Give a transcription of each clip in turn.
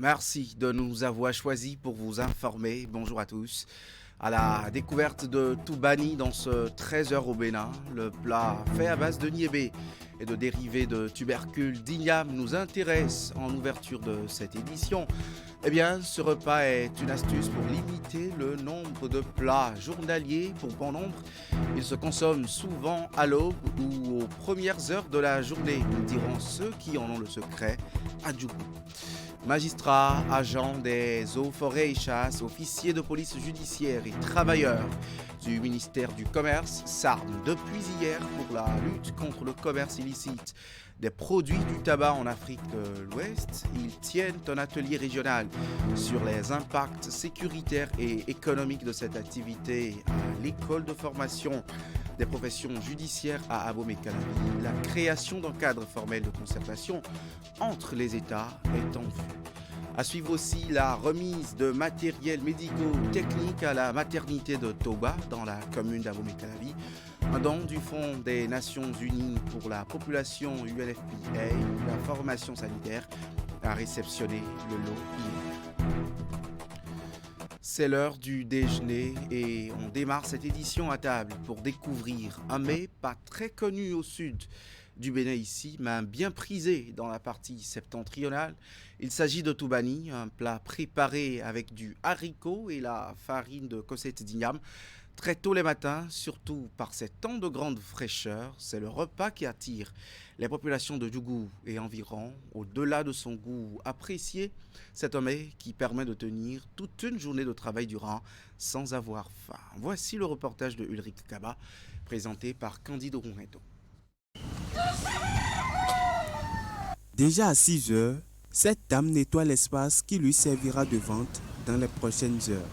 Merci de nous avoir choisis pour vous informer. Bonjour à tous. À la découverte de Toubani dans ce 13 heures au Bénin, le plat fait à base de niébé et de dérivés de tubercules d'igname nous intéresse en ouverture de cette édition. Eh bien, ce repas est une astuce pour limiter le nombre de plats journaliers pour bon nombre. Il se consomme souvent à l'aube ou aux premières heures de la journée, nous diront ceux qui en ont le secret à Djougou. Magistrats, agents des eaux, forêts et chasses, officiers de police judiciaire et travailleurs du ministère du Commerce s'arment depuis hier pour la lutte contre le commerce illicite des produits du tabac en Afrique de l'Ouest. Ils tiennent un atelier régional sur les impacts sécuritaires et économiques de cette activité à l'école de formation des professions judiciaires à Abomey-Calavi. La création d'un cadre formel de concertation entre les États est en vue. À suivre aussi la remise de matériel médico-technique à la maternité de Toba dans la commune d'Abomey-Calavi. Un don du Fonds des Nations Unies pour la population UNFPA, la formation sanitaire, a réceptionné le lot hier. C'est l'heure du déjeuner et on démarre cette édition à table pour découvrir un mets pas très connu au sud du Bénin ici, mais bien prisé dans la partie septentrionale. Il s'agit de Toubani, un plat préparé avec du haricot et la farine de cosette d'igname. Très tôt les matins, surtout par ces temps de grande fraîcheur, c'est le repas qui attire les populations de Djougou et environ. Au-delà de son goût apprécié, c'est un mets qui permet de tenir toute une journée de travail durant sans avoir faim. Voici le reportage de Ulrich Kaba, présenté par Candido Rouneto. Déjà à 6 heures, cette dame nettoie l'espace qui lui servira de vente dans les prochaines heures.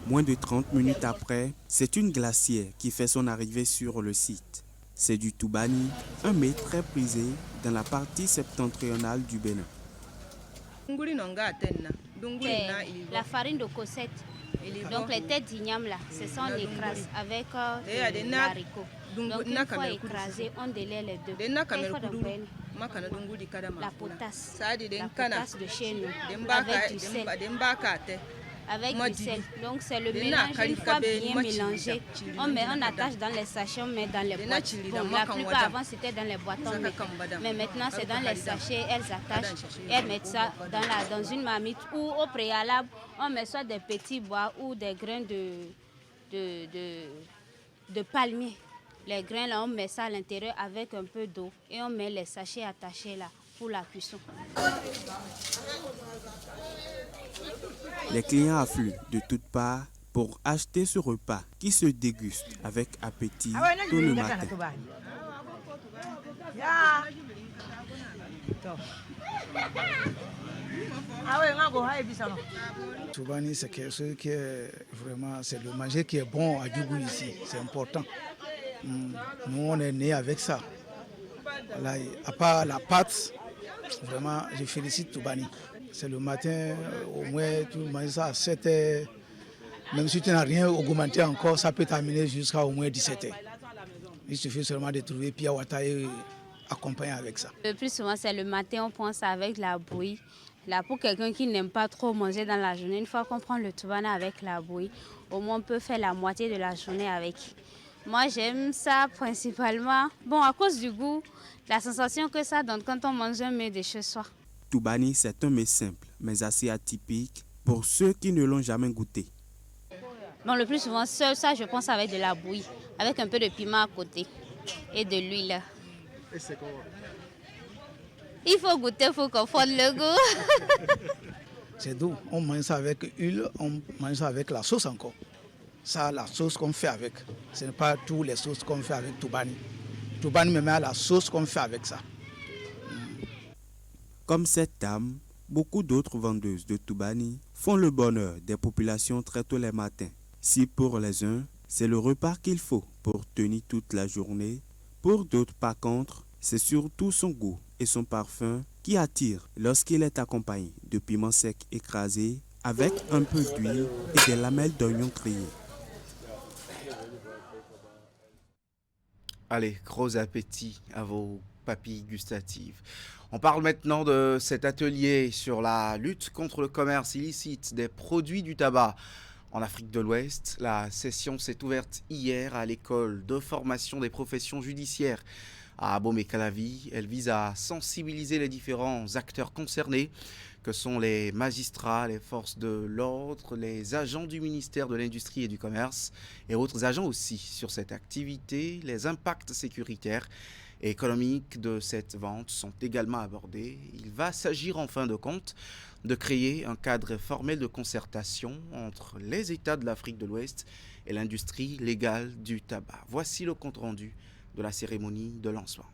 Moins de 30 minutes après, c'est une glacière qui fait son arrivée sur le site. C'est du Toubani, un mets très prisé dans la partie septentrionale du Bénin. La farine de cosette. Donc les têtes d'igname là, ce sont écrases avec de l'haricot. Donc une fois écrasées, on délaie les deux. Il faut donc la potasse de chez nous, avec du sel. Avec du sel. Donc c'est le mélange, une fois bien mélangé, on attache dans les sachets, on met dans les boîtes. Bon, la plupart avant c'était dans les boîtes, mais maintenant c'est dans les sachets, elles attachent, elles mettent ça dans une marmite ou au préalable, on met soit des petits bois ou des grains de palmier. Les grains là, on met ça à l'intérieur avec un peu d'eau et on met les sachets attachés là pour la cuisson. Les clients affluent de toutes parts pour acheter ce repas qui se déguste avec appétit tout le matin. Toubani, c'est quelque chose qui est vraiment, c'est le manger qui est bon à Djougou ici, c'est important. Nous, on est nés avec ça. Là, à part la pâte, vraiment, je félicite Toubani. C'est le matin, au moins, tu manges ça à 7 h. Même si tu n'as rien augmenté encore, ça peut t'amener jusqu'à au moins 17 h. Il suffit seulement de trouver Pia Wata et accompagner avec ça. Le plus souvent, c'est le matin, on prend ça avec la bouillie. Là, pour quelqu'un qui n'aime pas trop manger dans la journée, une fois qu'on prend le Toubani avec la bouillie, au moins on peut faire la moitié de la journée avec. Moi, j'aime ça principalement, à cause du goût, la sensation que ça donne quand on mange un mets de chez soi. Toubani, c'est un mets simple, mais assez atypique pour ceux qui ne l'ont jamais goûté. Le plus souvent, ça, je pense avec de la bouillie, avec un peu de piment à côté et de l'huile. Et c'est comment? Il faut goûter, il faut confondre le goût. C'est doux. On mange ça avec l'huile, on mange ça avec la sauce encore. Ça, la sauce qu'on fait avec. Ce n'est pas toutes les sauces qu'on fait avec Toubani. Toubani me met à la sauce qu'on fait avec ça. Comme cette dame, beaucoup d'autres vendeuses de Toubani font le bonheur des populations très tôt les matins. Si pour les uns, c'est le repas qu'il faut pour tenir toute la journée, pour d'autres par contre, c'est surtout son goût et son parfum qui attirent lorsqu'il est accompagné de piments secs écrasés avec un peu d'huile et des lamelles d'oignons grillés. Allez, gros appétit à vos papilles gustatives. On parle maintenant de cet atelier sur la lutte contre le commerce illicite des produits du tabac en Afrique de l'Ouest. La session s'est ouverte hier à l'école de formation des professions judiciaires à Abomey-Calavi. Elle vise à sensibiliser les différents acteurs concernés, que sont les magistrats, les forces de l'ordre, les agents du ministère de l'Industrie et du Commerce et autres agents aussi sur cette activité. Les impacts sécuritaires et économiques de cette vente sont également abordés. Il va s'agir en fin de compte de créer un cadre formel de concertation entre les États de l'Afrique de l'Ouest et l'industrie légale du tabac. Voici le compte-rendu de la cérémonie de lancement.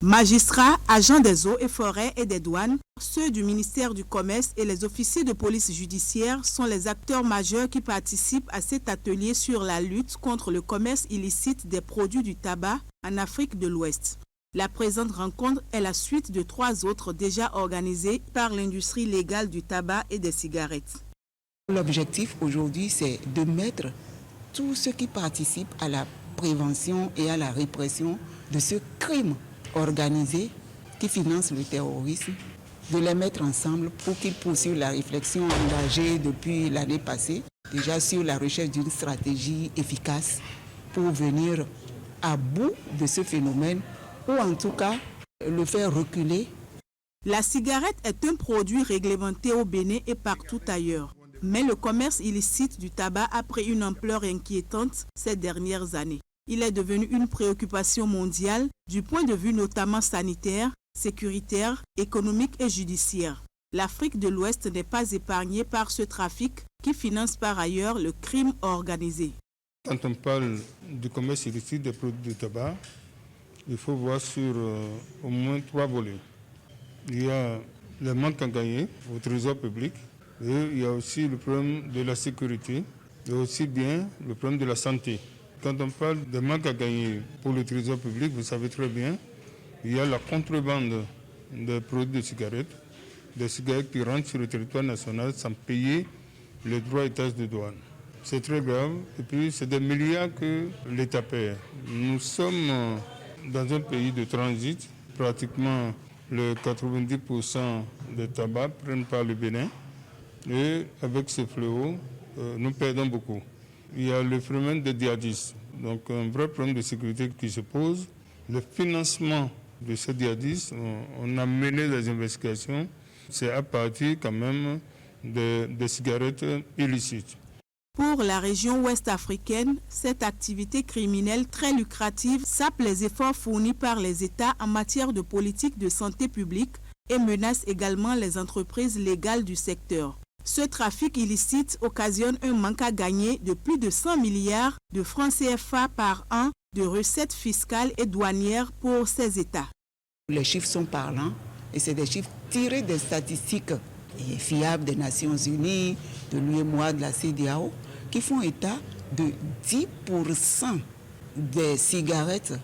Magistrats, agents des eaux et forêts et des douanes, ceux du ministère du Commerce et les officiers de police judiciaire sont les acteurs majeurs qui participent à cet atelier sur la lutte contre le commerce illicite des produits du tabac en Afrique de l'Ouest. La présente rencontre est la suite de 3 autres déjà organisées par l'industrie légale du tabac et des cigarettes. L'objectif aujourd'hui, c'est de mettre tous ceux qui participent à la prévention et à la répression de ce crime organisé qui finance le terrorisme, de les mettre ensemble pour qu'ils poursuivent la réflexion engagée depuis l'année passée, déjà sur la recherche d'une stratégie efficace pour venir à bout de ce phénomène ou en tout cas le faire reculer. La cigarette est un produit réglementé au Bénin et partout ailleurs. Mais le commerce illicite du tabac a pris une ampleur inquiétante ces dernières années. Il est devenu une préoccupation mondiale du point de vue notamment sanitaire, sécuritaire, économique et judiciaire. L'Afrique de l'Ouest n'est pas épargnée par ce trafic qui finance par ailleurs le crime organisé. Quand on parle du commerce illicite des produits du tabac, il faut voir sur au moins 3 volets. Il y a le manque à gagner au trésor public, et il y a aussi le problème de la sécurité, et aussi bien le problème de la santé. Quand on parle de manque à gagner pour le trésor public, vous savez très bien, il y a la contrebande des produits de cigarettes, des cigarettes qui rentrent sur le territoire national sans payer les droits et taxes de douane. C'est très grave, et puis c'est des milliards que l'État paie. Nous sommes dans un pays de transit, pratiquement le 90% des tabac prennent par le Bénin, et avec ce fléau, nous perdons beaucoup. Il y a le phénomène des djihadistes, donc un vrai problème de sécurité qui se pose. Le financement de ces djihadistes, on a mené des investigations, c'est à partir quand même des cigarettes illicites. Pour la région ouest africaine, cette activité criminelle très lucrative sape les efforts fournis par les États en matière de politique de santé publique et menace également les entreprises légales du secteur. Ce trafic illicite occasionne un manque à gagner de plus de 100 milliards de francs CFA par an de recettes fiscales et douanières pour ces États. Les chiffres sont parlants et c'est des chiffres tirés des statistiques fiables des Nations Unies, de l'UEMOA, de la CEDEAO, qui font état de 10% des cigarettes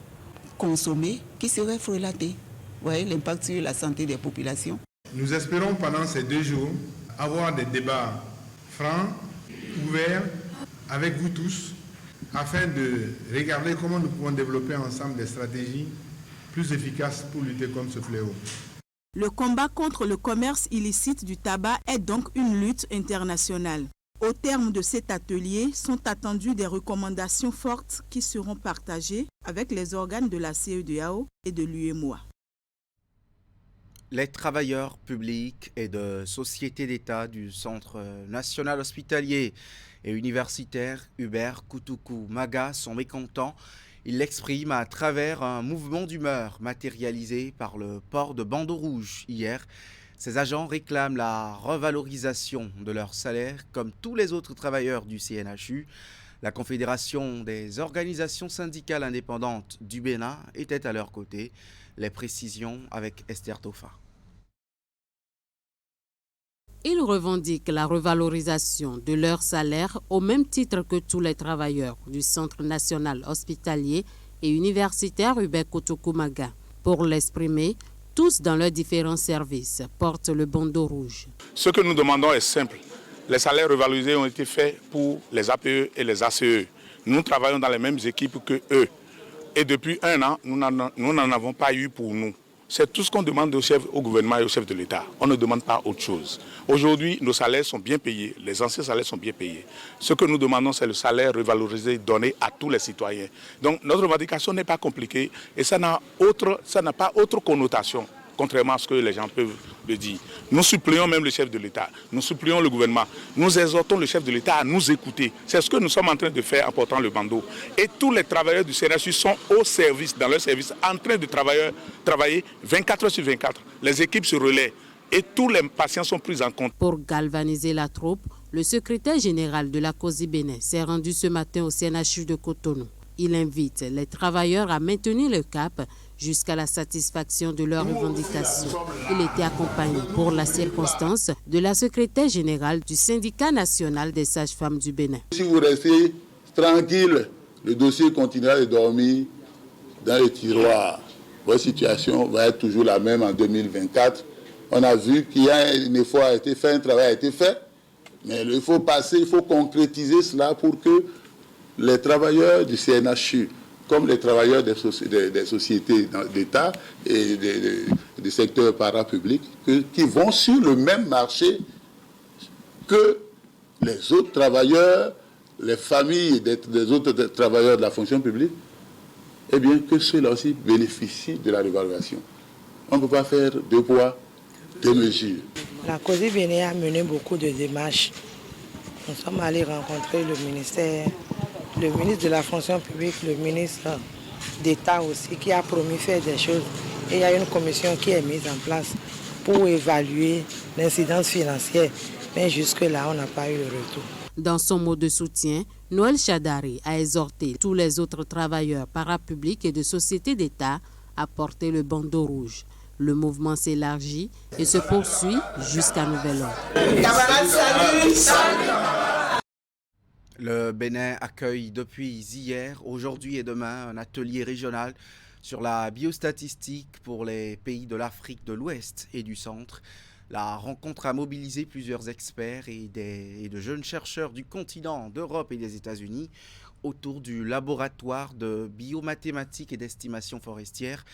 consommées qui seraient frelatées. Vous voyez l'impact sur la santé des populations. Nous espérons pendant ces 2 jours avoir des débats francs, ouverts, avec vous tous, afin de regarder comment nous pouvons développer ensemble des stratégies plus efficaces pour lutter contre ce fléau. Le combat contre le commerce illicite du tabac est donc une lutte internationale. Au terme de cet atelier, sont attendues des recommandations fortes qui seront partagées avec les organes de la CEDEAO et de l'UEMOA. Les travailleurs publics et de sociétés d'État du Centre national hospitalier et universitaire Hubert Koutoukou Maga sont mécontents. Ils l'expriment à travers un mouvement d'humeur matérialisé par le port de bandeaux rouges hier. Ces agents réclament la revalorisation de leur salaire comme tous les autres travailleurs du CNHU. La Confédération des organisations syndicales indépendantes du Bénin était à leur côté. Les précisions avec Esther Tofa. Ils revendiquent la revalorisation de leur salaire au même titre que tous les travailleurs du Centre national hospitalier et universitaire Hubert Koutoukou Maga. Pour l'exprimer, tous dans leurs différents services portent le bandeau rouge. Ce que nous demandons est simple. Les salaires revalorisés ont été faits pour les APE et les ACE. Nous travaillons dans les mêmes équipes que eux. Et depuis 1 an, nous n'en avons pas eu pour nous. C'est tout ce qu'on demande au gouvernement et au chef de l'État. On ne demande pas autre chose. Aujourd'hui, nos salaires sont bien payés. Les anciens salaires sont bien payés. Ce que nous demandons, c'est le salaire revalorisé donné à tous les citoyens. Donc notre revendication n'est pas compliquée et ça n'a pas autre connotation, contrairement à ce que les gens peuvent le dire. Nous supplions même le chef de l'État, nous supplions le gouvernement, nous exhortons le chef de l'État à nous écouter. C'est ce que nous sommes en train de faire en portant le bandeau. Et tous les travailleurs du CNHU sont au service, dans leur service, en train de travailler 24 heures sur 24. Les équipes se relaient et tous les patients sont pris en compte. Pour galvaniser la troupe, le secrétaire général de la COSI Bénin s'est rendu ce matin au CNHU de Cotonou. Il invite les travailleurs à maintenir le cap jusqu'à la satisfaction de leurs revendications. Il était accompagné pour la circonstance de la secrétaire générale du syndicat national des sages-femmes du Bénin. Si vous restez tranquille, le dossier continuera de dormir dans les tiroirs. Votre situation va être toujours la même en 2024. On a vu qu'il y a un effort a été fait, un travail a été fait, mais il faut passer, il faut concrétiser cela pour que les travailleurs du CNHU, comme les travailleurs des sociétés d'État et des secteurs parapublics, qui vont sur le même marché que les autres travailleurs, les familles des autres travailleurs de la fonction publique, eh bien que ceux-là aussi bénéficient de la revalorisation. On ne peut pas faire deux poids, deux mesures. La COSI Bénin a mené beaucoup de démarches. Nous sommes allés rencontrer le ministère, le ministre de la fonction publique, le ministre d'État aussi, qui a promis faire des choses. Et il y a une commission qui est mise en place pour évaluer l'incidence financière. Mais jusque-là, on n'a pas eu le retour. Dans son mot de soutien, Noël Chadari a exhorté tous les autres travailleurs parapublics et de sociétés d'État à porter le bandeau rouge. Le mouvement s'élargit et se poursuit jusqu'à nouvel ordre. Le Bénin accueille depuis hier, aujourd'hui et demain un atelier régional sur la biostatistique pour les pays de l'Afrique de l'Ouest et du Centre. La rencontre a mobilisé plusieurs experts et de jeunes chercheurs du continent, d'Europe et des États-Unis autour du laboratoire de biomathématiques et d'estimation forestière.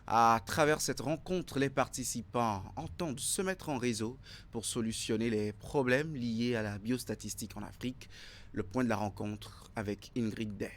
À travers cette rencontre, les participants entendent se mettre en réseau pour solutionner les problèmes liés à la biostatistique en Afrique. Le point de la rencontre avec Ingrid Day.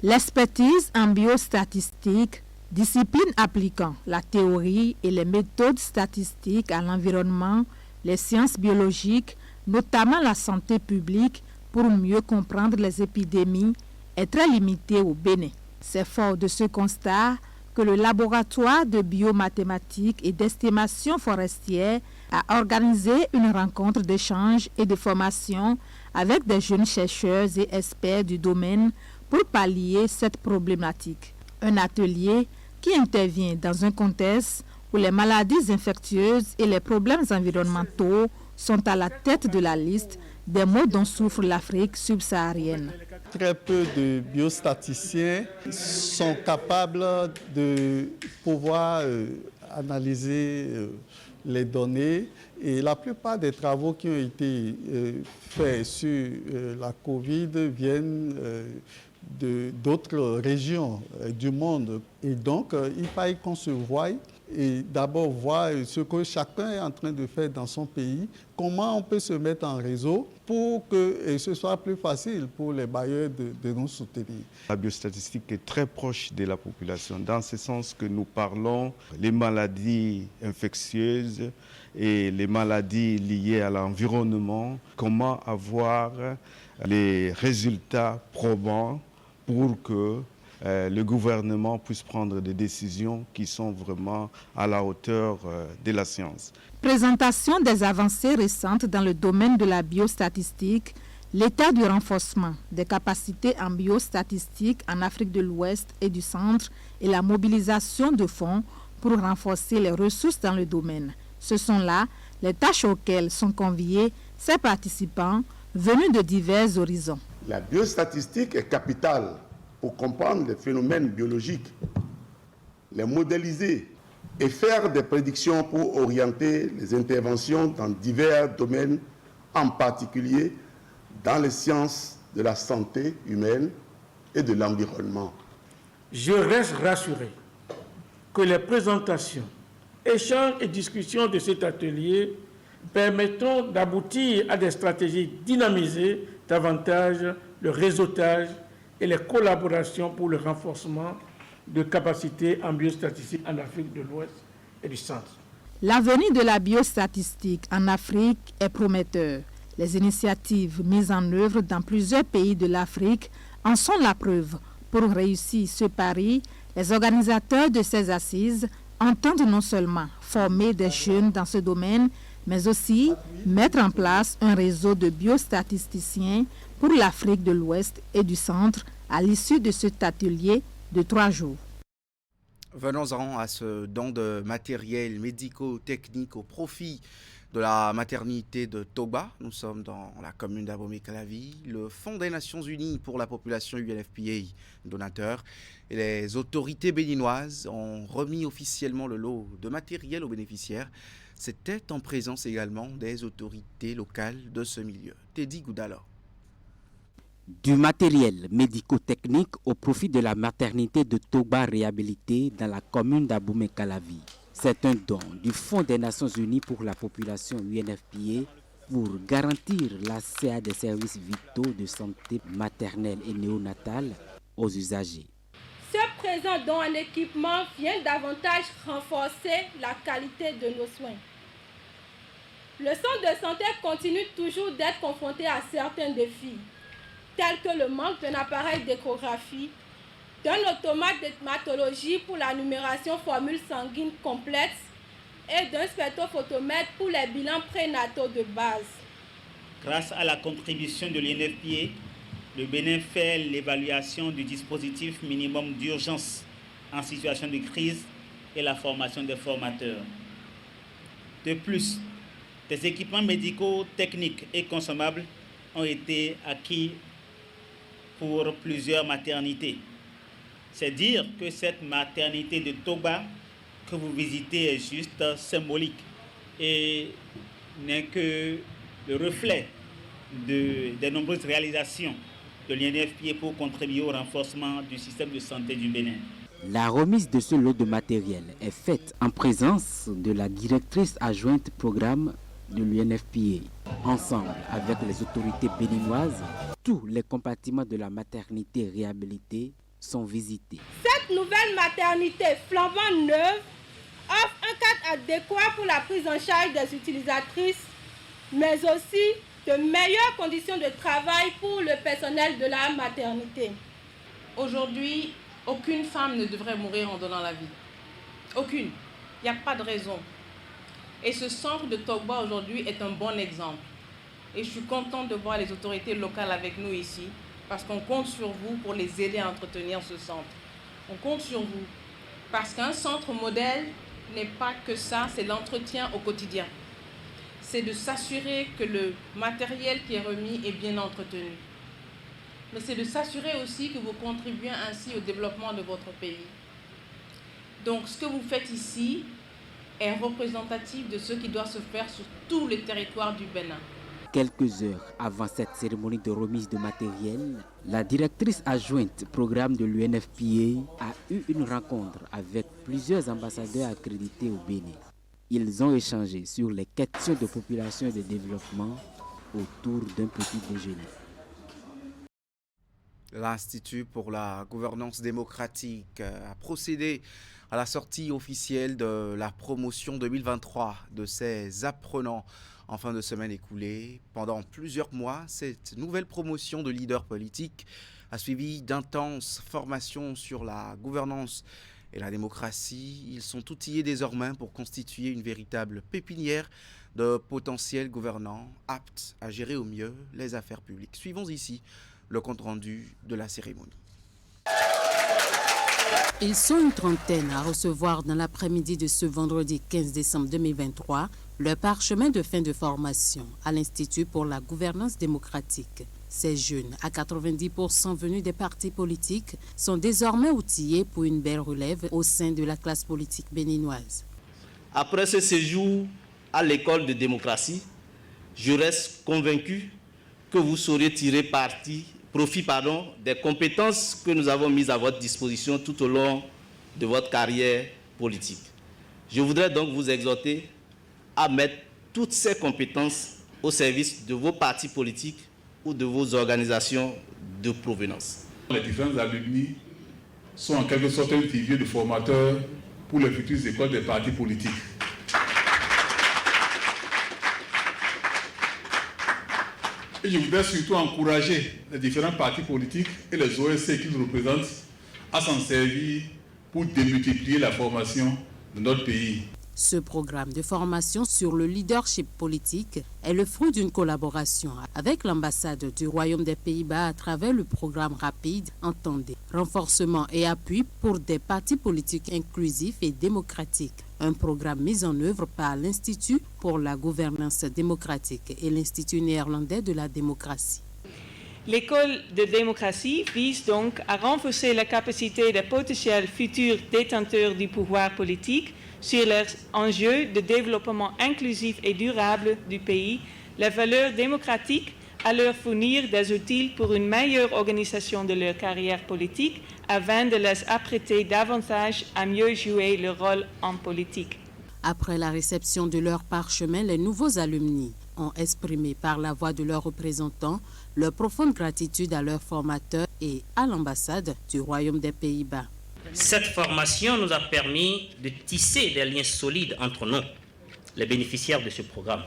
L'expertise en biostatistique, discipline appliquant la théorie et les méthodes statistiques à l'environnement, les sciences biologiques, notamment la santé publique, pour mieux comprendre les épidémies, est très limitée au Bénin. C'est fort de ce constat que le laboratoire de biomathématiques et d'estimation forestière a organisé une rencontre d'échange et de formation avec des jeunes chercheurs et experts du domaine pour pallier cette problématique. Un atelier qui intervient dans un contexte où les maladies infectieuses et les problèmes environnementaux sont à la tête de la liste des maux dont souffre l'Afrique subsaharienne. Très peu de biostatisticiens sont capables de pouvoir analyser les données et la plupart des travaux qui ont été faits sur la COVID viennent d'autres régions du monde. Et donc, il faille qu'on se voie et d'abord voir ce que chacun est en train de faire dans son pays, comment on peut se mettre en réseau pour que ce soit plus facile pour les bailleurs de nous soutenir. La biostatistique est très proche de la population, dans ce sens que nous parlons des maladies infectieuses et les maladies liées à l'environnement, comment avoir les résultats probants pour que le gouvernement puisse prendre des décisions qui sont vraiment à la hauteur de la science. Présentation des avancées récentes dans le domaine de la biostatistique, l'état du renforcement des capacités en biostatistique en Afrique de l'Ouest et du Centre et la mobilisation de fonds pour renforcer les ressources dans le domaine. Ce sont là les tâches auxquelles sont conviés ces participants venus de divers horizons. La biostatistique est capitale pour comprendre les phénomènes biologiques, les modéliser et faire des prédictions pour orienter les interventions dans divers domaines, en particulier dans les sciences de la santé humaine, et de l'environnement. Je reste rassuré que les présentations, échanges et discussions de cet atelier permettront d'aboutir à des stratégies dynamisées davantage le réseautage et les collaborations pour le renforcement de capacités en biostatistique en Afrique de l'Ouest et du Centre. L'avenir de la biostatistique en Afrique est prometteur. Les initiatives mises en œuvre dans plusieurs pays de l'Afrique en sont la preuve. Pour réussir ce pari, les organisateurs de ces assises entendent non seulement former des jeunes dans ce domaine, mais aussi mettre en place un réseau de biostatisticiens pour l'Afrique de l'Ouest et du Centre à l'issue de cet atelier de 3 jours. Venons-en à ce don de matériel médico-technique au profit de la maternité de Togba. Nous sommes dans la commune d'Abomey-Calavi. Le Fonds des Nations Unies pour la population UNFPA, donateur, et les autorités béninoises ont remis officiellement le lot de matériel aux bénéficiaires. C'était en présence également des autorités locales de ce milieu. Teddy Goudalo. Du matériel médico-technique au profit de la maternité de Togba réhabilitée dans la commune d'Abomey-Calavi. C'est un don du Fonds des Nations Unies pour la population UNFPA pour garantir l'accès à des services vitaux de santé maternelle et néonatale aux usagers. Ce présent don en équipement vient davantage renforcer la qualité de nos soins. Le centre de santé continue toujours d'être confronté à certains défis, tels que le manque d'un appareil d'échographie, d'un automate d'hématologie pour la numération formule sanguine complexe et d'un spectrophotomètre pour les bilans prénataux de base. Grâce à la contribution de l'UNFPA, le Bénin fait l'évaluation du dispositif minimum d'urgence en situation de crise et la formation des formateurs. De plus, des équipements médicaux, techniques et consommables ont été acquis pour plusieurs maternités. C'est dire que cette maternité de Togba que vous visitez est juste symbolique et n'est que le reflet des nombreuses réalisations de l'UNFPA pour contribuer au renforcement du système de santé du Bénin. La remise de ce lot de matériel est faite en présence de la directrice adjointe programme de l'UNFPA. Ensemble avec les autorités béninoises, tous les compartiments de la maternité réhabilitée sont visités. Cette nouvelle maternité flambant neuve offre un cadre adéquat pour la prise en charge des utilisatrices, mais aussi de meilleures conditions de travail pour le personnel de la maternité. Aujourd'hui, aucune femme ne devrait mourir en donnant la vie. Aucune. Il n'y a pas de raison. Et ce centre de Togba aujourd'hui est un bon exemple. Et je suis contente de voir les autorités locales avec nous ici, parce qu'on compte sur vous pour les aider à entretenir ce centre. On compte sur vous, parce qu'un centre modèle n'est pas que ça, c'est l'entretien au quotidien. C'est de s'assurer que le matériel qui est remis est bien entretenu. Mais c'est de s'assurer aussi que vous contribuez ainsi au développement de votre pays. Donc ce que vous faites ici est représentatif de ce qui doit se faire sur tout le territoire du Bénin. Quelques heures avant cette cérémonie de remise de matériel, la directrice adjointe programme de l'UNFPA a eu une rencontre avec plusieurs ambassadeurs accrédités au Bénin. Ils ont échangé sur les questions de population et de développement autour d'un petit déjeuner. L'Institut pour la gouvernance démocratique a procédé à la sortie officielle de la promotion 2023 de ses apprenants en fin de semaine écoulée. Pendant plusieurs mois, cette nouvelle promotion de leaders politiques a suivi d'intenses formations sur la gouvernance et la démocratie. Ils sont outillés désormais pour constituer une véritable pépinière de potentiels gouvernants aptes à gérer au mieux les affaires publiques. Suivons ici le compte-rendu de la cérémonie. Ils sont une trentaine à recevoir dans l'après-midi de ce vendredi 15 décembre 2023 le parchemin de fin de formation à l'Institut pour la gouvernance démocratique. Ces jeunes, à 90% venus des partis politiques, sont désormais outillés pour une belle relève au sein de la classe politique béninoise. Après ce séjour à l'école de démocratie, je reste convaincu que vous saurez tirer parti profit des compétences que nous avons mises à votre disposition tout au long de votre carrière politique. Je voudrais donc vous exhorter à mettre toutes ces compétences au service de vos partis politiques ou de vos organisations de provenance. Les différents alumni sont en quelque sorte un vivier de formateurs pour les futures écoles des partis politiques. Et je voudrais surtout encourager les différents partis politiques et les OSC qu'ils représentent à s'en servir pour démultiplier la formation de notre pays. Ce programme de formation sur le leadership politique est le fruit d'une collaboration avec l'ambassade du Royaume des Pays-Bas à travers le programme rapide Entendez, renforcement et appui pour des partis politiques inclusifs et démocratiques. Un programme mis en œuvre par l'Institut pour la gouvernance démocratique et l'Institut néerlandais de la démocratie. L'école de démocratie vise donc à renforcer la capacité des potentiels futurs détenteurs du pouvoir politique sur les enjeux de développement inclusif et durable du pays, les valeurs démocratiques, à leur fournir des outils pour une meilleure organisation de leur carrière politique afin de les apprêter davantage à mieux jouer leur rôle en politique. Après la réception de leur parchemin, les nouveaux alumni ont exprimé par la voix de leurs représentants leur profonde gratitude à leurs formateurs et à l'ambassade du Royaume des Pays-Bas. Cette formation nous a permis de tisser des liens solides entre nous, les bénéficiaires de ce programme.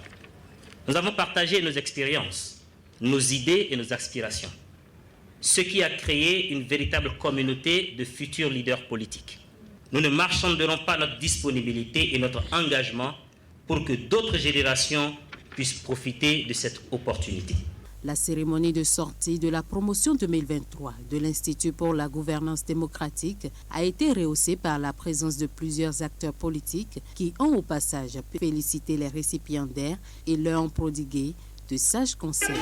Nous avons partagé nos expériences, nos idées et nos aspirations, ce qui a créé une véritable communauté de futurs leaders politiques. Nous ne marchanderons pas notre disponibilité et notre engagement pour que d'autres générations puissent profiter de cette opportunité. La cérémonie de sortie de la promotion 2023 de l'Institut pour la gouvernance démocratique a été rehaussée par la présence de plusieurs acteurs politiques qui ont au passage félicité les récipiendaires et leur ont prodigué de sages conseils.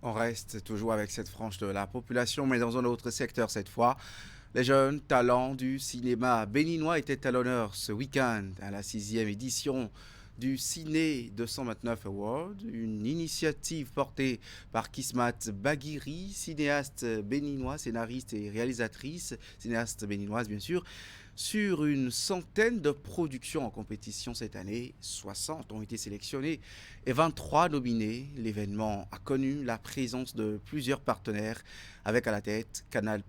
On reste toujours avec cette frange de la population, mais dans un autre secteur cette fois. Les jeunes talents du cinéma béninois étaient à l'honneur ce week-end à la 6e édition du Ciné 229 Award, une initiative portée par Kismat Baghiri, cinéaste béninois, scénariste et réalisatrice, cinéaste béninoise bien sûr, sur une centaine de productions en compétition cette année. 60 ont été sélectionnées et 23 nominés. L'événement a connu la présence de plusieurs partenaires avec à la tête Canal+,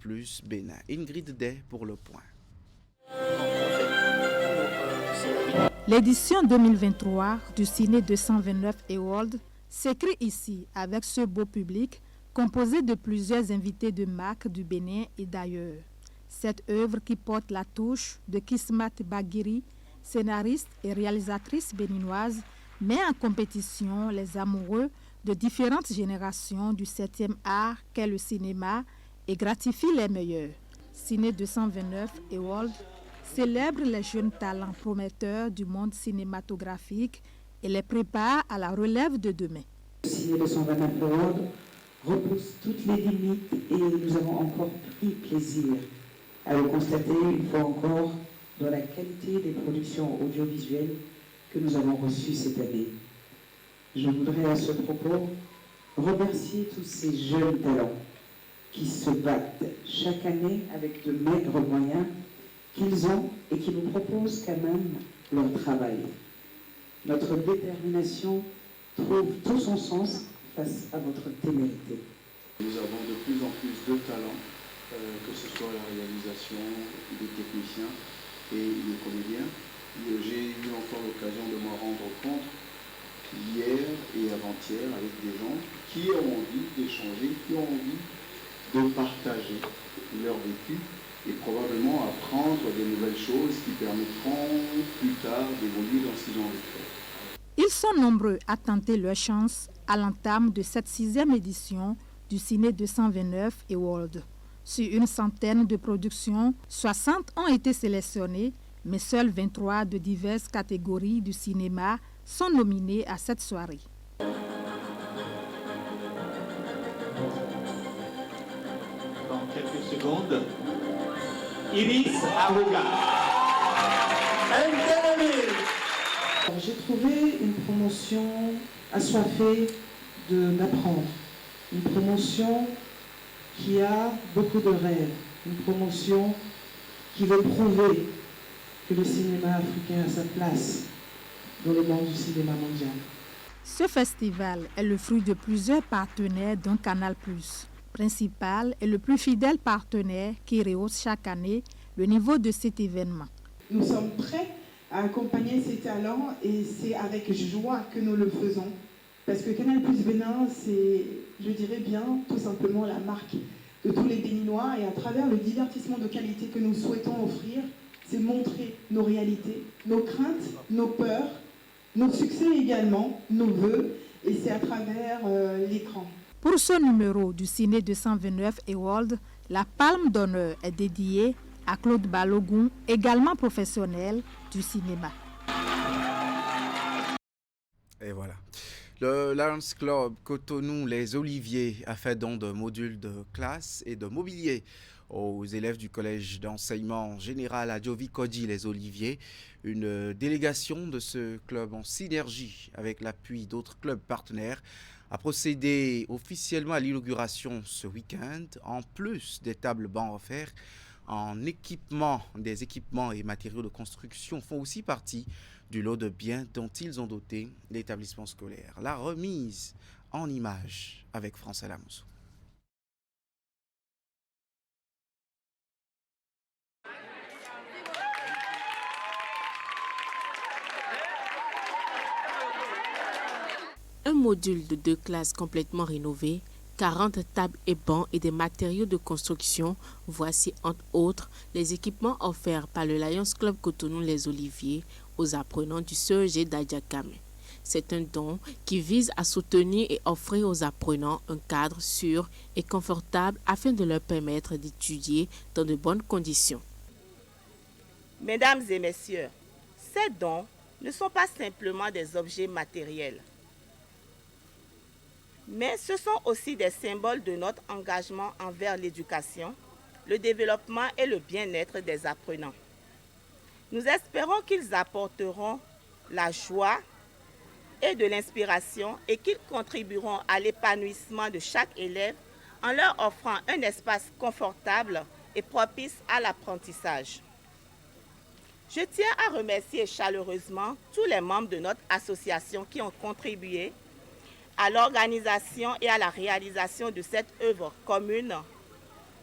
Bénin. Ingrid Day pour Le Point. L'édition 2023 du Ciné 229 Award s'écrit ici avec ce beau public composé de plusieurs invités de marque du Bénin et d'ailleurs. Cette œuvre qui porte la touche de Kismat Baghiri, scénariste et réalisatrice béninoise, met en compétition les amoureux de différentes générations du 7e art qu'est le cinéma et gratifie les meilleurs. Ciné 229 Award célèbre les jeunes talents prometteurs du monde cinématographique et les prépare à la relève de demain. Le Ciné 229 Award repousse toutes les limites et nous avons encore pris plaisir à le constater une fois encore dans la qualité des productions audiovisuelles que nous avons reçues cette année. Je voudrais à ce propos remercier tous ces jeunes talents qui se battent chaque année avec de maigres moyens qu'ils ont et qui nous proposent quand même leur travail. Notre détermination trouve tout son sens face à votre témérité. Nous avons de plus en plus de talents, que ce soit la réalisation, des techniciens et les comédiens. J'ai eu encore l'occasion de me rendre compte hier et avant-hier avec des gens qui ont envie d'échanger, qui ont envie de partager leur vécu et probablement apprendre de nouvelles choses qui permettront plus tard d'évoluer dans ce qu'ils ont envie de faire. Ils sont nombreux à tenter leur chance à l'entame de cette 6e édition du Ciné 229 Award. Sur une centaine de productions, 60 ont été sélectionnées, mais seuls 23 de diverses catégories du cinéma sont nominés à cette soirée. Dans quelques secondes, Iris Arouga. J'ai trouvé une promotion assoiffée d'apprendre, une promotion qui a beaucoup de rêves, une promotion qui veut prouver que le cinéma africain a sa place dans le monde du cinéma mondial. Ce festival est le fruit de plusieurs partenaires dont Canal+, principal et le plus fidèle partenaire qui rehausse chaque année le niveau de cet événement. Nous sommes prêts à accompagner ces talents et c'est avec joie que nous le faisons. Parce que Canal+ Bénin, c'est, je dirais bien, tout simplement la marque de tous les Béninois et à travers le divertissement de qualité que nous souhaitons offrir, c'est montrer nos réalités, nos craintes, nos peurs, nos succès également, nos vœux, et c'est à travers l'écran. Pour ce numéro du Ciné 229 Award, la palme d'honneur est dédiée à Claude Balogun, également professionnel du cinéma. Et voilà. Le Lions Club Cotonou Les Oliviers a fait don de modules de classe et de mobilier aux élèves du collège d'enseignement général à Djovi-Kodji Les Oliviers. Une délégation de ce club en synergie avec l'appui d'autres clubs partenaires a procédé officiellement à l'inauguration ce week-end. En plus des tables bancs offerts en équipement, des équipements et matériaux de construction font aussi partie du lot de biens dont ils ont doté l'établissement scolaire. La remise en images avec Francais Lamoussou. Un module de 2 classes complètement rénové, 40 tables et bancs et des matériaux de construction. Voici entre autres les équipements offerts par le Lions Club Cotonou Les Oliviers aux apprenants du CEG d'Adjakame. C'est un don qui vise à soutenir et offrir aux apprenants un cadre sûr et confortable afin de leur permettre d'étudier dans de bonnes conditions. Mesdames et messieurs, ces dons ne sont pas simplement des objets matériels, mais ce sont aussi des symboles de notre engagement envers l'éducation, le développement et le bien-être des apprenants. Nous espérons qu'ils apporteront la joie et de l'inspiration et qu'ils contribueront à l'épanouissement de chaque élève en leur offrant un espace confortable et propice à l'apprentissage. Je tiens à remercier chaleureusement tous les membres de notre association qui ont contribué à l'organisation et à la réalisation de cette œuvre commune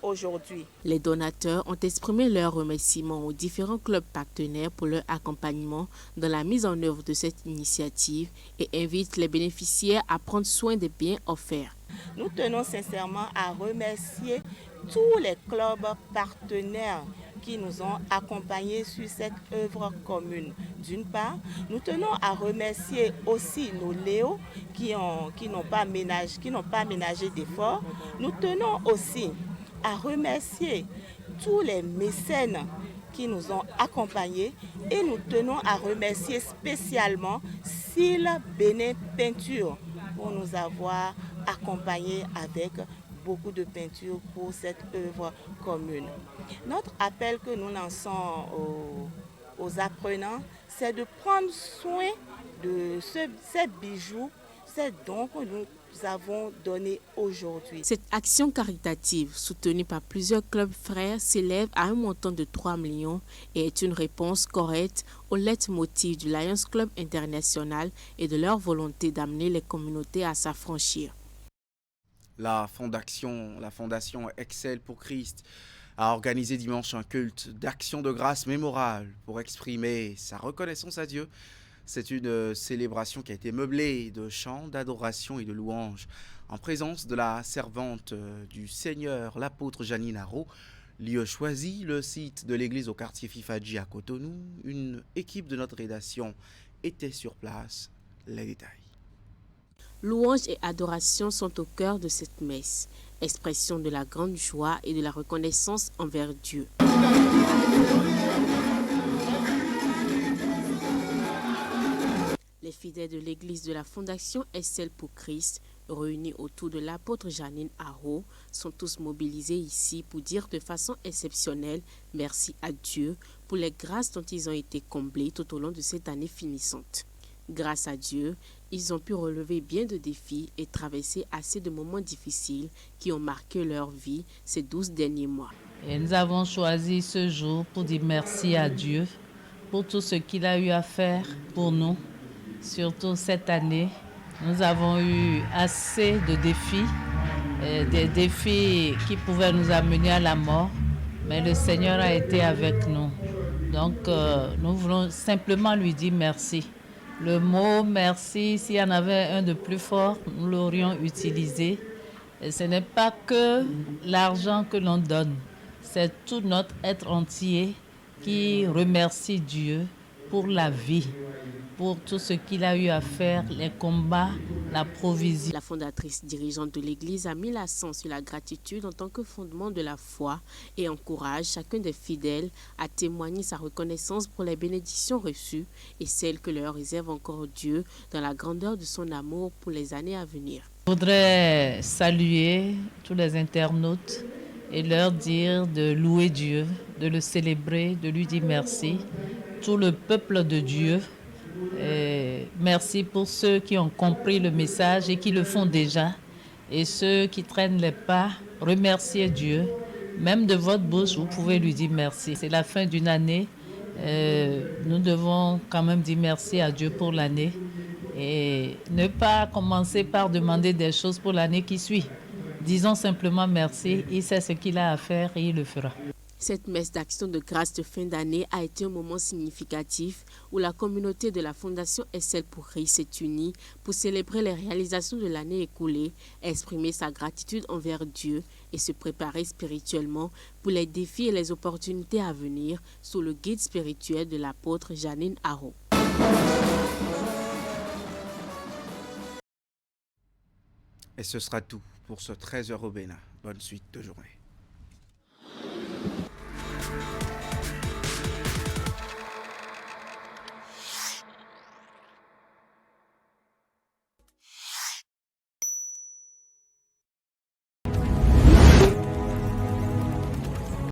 aujourd'hui. Les donateurs ont exprimé leurs remerciements aux différents clubs partenaires pour leur accompagnement dans la mise en œuvre de cette initiative et invitent les bénéficiaires à prendre soin des biens offerts. Nous tenons sincèrement à remercier tous les clubs partenaires qui nous ont accompagnés sur cette œuvre commune. D'une part, nous tenons à remercier aussi nos Léos qui n'ont pas ménagé d'efforts. Nous tenons aussi à remercier tous les mécènes qui nous ont accompagnés et nous tenons à remercier spécialement Syl Bénin Peinture pour nous avoir accompagnés avec beaucoup de peinture pour cette œuvre commune. Notre appel que nous lançons aux apprenants, c'est de prendre soin de ces bijoux, ces dons que nous avons donnés aujourd'hui. Cette action caritative, soutenue par plusieurs clubs frères, s'élève à un montant de 3 millions et est une réponse correcte au leitmotiv du Lions Club International et de leur volonté d'amener les communautés à s'affranchir. La fondation Excel pour Christ a organisé dimanche un culte d'action de grâce mémorable pour exprimer sa reconnaissance à Dieu. C'est une célébration qui a été meublée de chants, d'adoration et de louanges en présence de la servante du Seigneur, l'apôtre Janine Haro. Lieu choisi, le site de l'église au quartier Fifadji à Cotonou. Une équipe de notre rédaction était sur place. Les détails. Louanges et adoration sont au cœur de cette messe, expression de la grande joie et de la reconnaissance envers Dieu. Les fidèles de l'église de la Fondation Excel pour Christ réunis autour de l'apôtre Janine Aho, sont tous mobilisés ici pour dire de façon exceptionnelle merci à Dieu pour les grâces dont ils ont été comblés tout au long de cette année finissante. Grâce à Dieu, ils ont pu relever bien de défis et traverser assez de moments difficiles qui ont marqué leur vie ces 12 derniers mois. Et nous avons choisi ce jour pour dire merci à Dieu pour tout ce qu'il a eu à faire pour nous. Surtout cette année, nous avons eu assez de défis, des défis qui pouvaient nous amener à la mort, mais le Seigneur a été avec nous. Donc nous voulons simplement lui dire merci. Le mot merci, s'il y en avait un de plus fort, nous l'aurions utilisé. Et ce n'est pas que l'argent que l'on donne, c'est tout notre être entier qui remercie Dieu pour la vie, pour tout ce qu'il a eu à faire, les combats, la provision. La fondatrice dirigeante de l'Église a mis l'accent sur la gratitude en tant que fondement de la foi et encourage chacun des fidèles à témoigner sa reconnaissance pour les bénédictions reçues et celles que leur réserve encore Dieu dans la grandeur de son amour pour les années à venir. Je voudrais saluer tous les internautes et leur dire de louer Dieu, de le célébrer, de lui dire merci. Tout le peuple de Dieu, merci pour ceux qui ont compris le message et qui le font déjà. Et ceux qui traînent les pas, remerciez Dieu. Même de votre bouche, vous pouvez lui dire merci. C'est la fin d'une année. Nous devons quand même dire merci à Dieu pour l'année. Et ne pas commencer par demander des choses pour l'année qui suit. Disons simplement merci. Il sait ce qu'il a à faire et il le fera. Cette messe d'action de grâce de fin d'année a été un moment significatif où la communauté de la Fondation SL pour Christ s'est unie pour célébrer les réalisations de l'année écoulée, exprimer sa gratitude envers Dieu et se préparer spirituellement pour les défis et les opportunités à venir sous le guide spirituel de l'apôtre Janine Aho. Et ce sera tout pour ce 13h au Bénin. Bonne suite de journée.